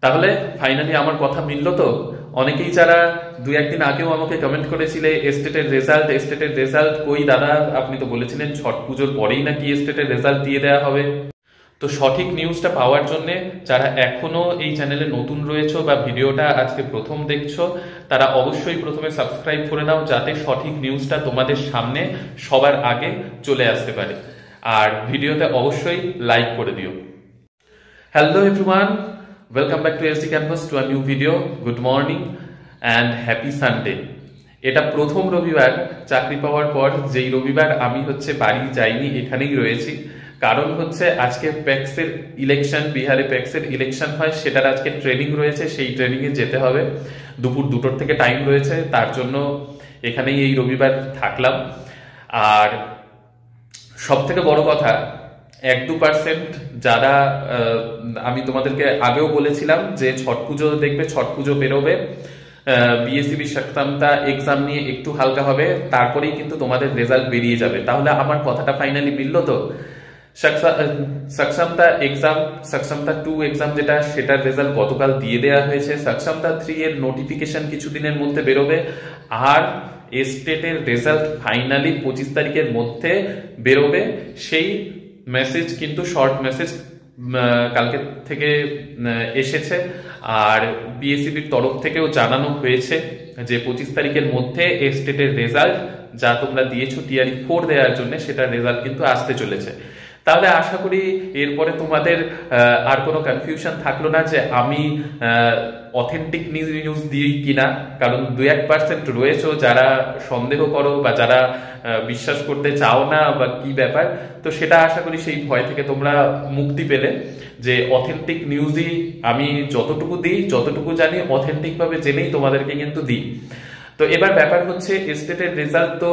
তাহলে ফাইনালি আমার কথা মিললো তো? অনেকেই যারা দুই একদিন আগেও আমাকে কমেন্ট করেছিলে এস্টেটের রেজাল্ট কই দাদা, আপনি তো বলেছিলেন ছট পুজোর পরেই নাকি এস্টেটের রেজাল্ট দিয়ে দেওয়া হবে। তো সঠিক নিউজটা পাওয়ার জন্য যারা এখনো এই চ্যানেলে নতুন রয়েছে বা ভিডিওটা আজকে প্রথম দেখছো, তারা অবশ্যই প্রথমে সাবস্ক্রাইব করে নাও, যাতে সঠিক নিউজটা তোমাদের সামনে সবার আগে চলে আসতে পারে। আর ভিডিওতে অবশ্যই লাইক করে দিও। Hello everyone, welcome back to SD campus to a new video. Good morning and happy Sunday. এটা প্রথম রবিবার চাকরি পাওয়ার পর যেই রবিবার আমি বাড়ি যাইনি, এখানেই রয়েছি। কারণ আজকে প্যাক্সের ইলেকশন, বিহারে প্যাক্সের ইলেকশন হয়, সেটার আজকে ট্রেনিং রয়েছে, সেই ট্রেনিং এ যেতে হবে। দুপুর 2টোর থেকে টাইম রয়েছে, তার জন্য এখানেই এই রবিবার থাকলাম। আর সব থেকে বড় কথা, 1-2% যারা আমি তোমাদেরকে আগেও বলেছিলাম যে ছট পুজো দেখবে, ছট পুজো বেরোবে, বিএসসিবি সক্ষমতা এক্সাম নিয়ে একটু হালকা হবে, তারপরেই কিন্তু তোমাদের রেজাল্ট বেরিয়ে যাবে। তাহলে আমার কথাটা ফাইনালি মিললো তো? সক্ষমতা 2 এক্সাম যেটা, সেটার রেজাল্ট গতকাল দিয়ে দেওয়া হয়েছে। সক্ষমতা 3 এর নোটিফিকেশন কিছুদিনের মধ্যে বেরোবে। আর স্টেটের রেজাল্ট ফাইনালি 25 তারিখের মধ্যে বেরোবে। সেই মেসেজ কিন্তু শর্ট মেসেজ কালকে থেকে এসেছে। আর বিএসসিবির তরফ থেকেও জানানো হয়েছে যে 25 তারিখের মধ্যে স্টেটের রেজাল্ট যা তোমরা দিয়েছো টিআরই 4 দেওয়ার জন্য, সেটার রেজাল্ট কিন্তু আসতে চলেছে। তাহলে আশা করি এরপরে তোমাদের আর কোনো কনফিউশন থাকলো না যে আমি অথেন্টিক নিউজ দিই কিনা। কারণ 2-1% রয়েছে যারা সন্দেহ করো বা যারা বিশ্বাস করতে চাও না বা কি ব্যাপার, তো সেটা আশা করি সেই ভয় থেকে তোমরা মুক্তি পেলে, যে অথেন্টিক নিউজই আমি যতটুকু দিই, যতটুকু জানি অথেন্টিক ভাবে জেনেই তোমাদেরকে কিন্তু দিই। তো এবার ব্যাপার স্টেটের রেজাল্ট তো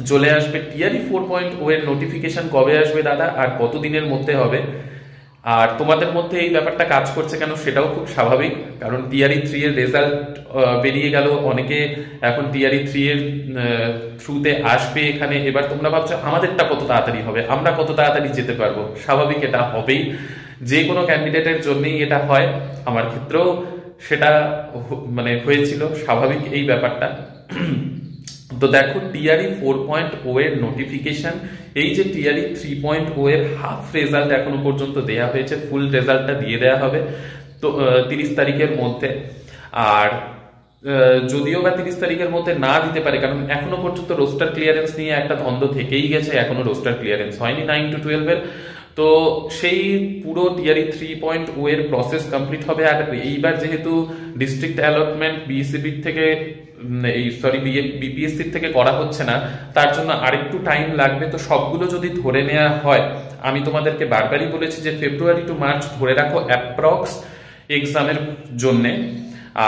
চলে আসবে। টিআরই 4.0 এর নোটিফিকেশন কবে আসবে দাদা, আর কতদিনের মধ্যে হবে? আর তোমাদের মধ্যে এই ব্যাপারটা কাজ করছে কেন, সেটাও খুব স্বাভাবিক। কারণ টিআরই 3 এর রেজাল্ট বেরিয়ে গেল, অনেকে এখন টিআরই 3 এর থ্রুতে আসবে এখানে। এবার তোমরা ভাবছো আমাদেরটা কত তাড়াতাড়ি হবে, আমরা কত তাড়াতাড়ি যেতে পারবো। স্বাভাবিক, এটা হবেই, যে কোনো ক্যান্ডিডেটের জন্যই এটা হয়। আমার ক্ষেত্রেও সেটা হয়েছিল, স্বাভাবিক এই ব্যাপারটা। তো দেখো, টিআরই 4.0 এর নোটিফিকেশন, এই যে টিআরই 3.0 এর হাফ রেজাল্ট এখনো পর্যন্ত দেয়া হয়েছে, ফুল রেজাল্টটা দিয়ে দেয়া হবে তো 30 তারিখের মধ্যে। আর যদিও বা 30 তারিখের মধ্যে না দিতে পারে, কারণ এখনো পর্যন্ত রোস্টার ক্লিয়ারেন্স নিয়ে একটা দ্বন্দ্ব থেকেই গেছে, এখনো রোস্টার ক্লিয়ারেন্স হয়নি 9 to 12 এর। তো সেই পুরো টিআরই 3.0 এর প্রসেস কমপ্লিট হবে। আর এইবার যেহেতু ডিস্ট্রিক্ট অ্যালটমেন্ট বিএসসিবি থেকে বিপিএসসি থেকে করা হচ্ছে না, তার জন্য আরেকটু টাইম লাগবে। তো সবগুলো যদি ধরে নেওয়া হয়, আমি তোমাদেরকে বারবারই বলেছি যে February to March ধরে রাখো অ্যাপ্রক্স এক্সামের জন্যে।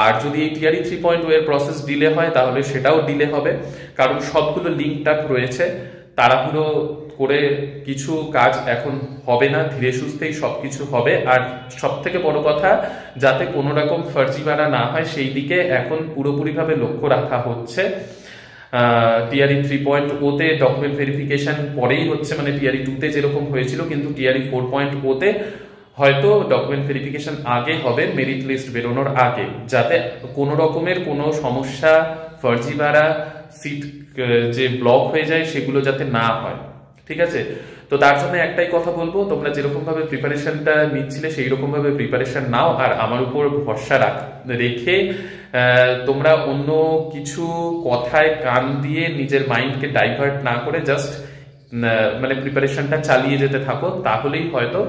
আর যদি এই টিআরই 3.0 এর প্রসেস ডিলে হয়, তাহলে সেটাও ডিলে হবে, কারণ সবগুলো লিঙ্কড আপ রয়েছে। তাড়াহুড়ো করে কিছু কাজ এখন হবে না, ধীরে সুস্থেই সবকিছু হবে। আর সব থেকে বড় কথা, যাতে কোনো রকম ফার্জিবাড়া না হয়, সেই দিকে এখন পুরোপুরিভাবে লক্ষ্য রাখা হচ্ছে। টিআরই 3.0 তে ডকুমেন্ট ভেরিফিকেশন পরেই হচ্ছে, টিআরই 2 তে যেরকম হয়েছিল, কিন্তু টিআরই 4.0 তে হয়তো ডকুমেন্ট ভেরিফিকেশন আগে হবে, মেরিট লিস্ট বেরোনোর আগে, যাতে কোনো রকমের কোনো সমস্যা, ফার্জিবাড়া, সিট যে ব্লক হয়ে যায়, সেগুলো যাতে না হয়। ঠিক আছে? তো তার জন্য একটাই কথা বলবো, তোমরা যেরকম ভাবে প্রিপারেশনটা নিচ্ছিলে সেই রকম ভাবে প্রিপারেশন নাও। আর আমার উপর ভরসা রেখে তোমরা অন্য কিছু কথায় কান দিয়ে নিজের মাইন্ডকে ডাইভার্ট না করে জাস্ট প্রিপারেশনটা চালিয়ে যেতে থাকো, তাহলেই হয়তো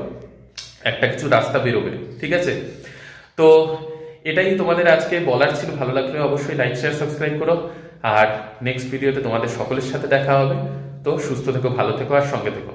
একটা কিছু রাস্তা বেরোবে। ঠিক আছে? তো এটাই তোমাদের আজকে বলার ছিল। ভালো লাগলে অবশ্যই লাইক, শেয়ার, সাবস্ক্রাইব করো। আর নেক্সট ভিডিওতে তোমাদের সকলের সাথে দেখা হবে। তো সুস্থ থেকো, ভালো থেকো আর সঙ্গে থেকো।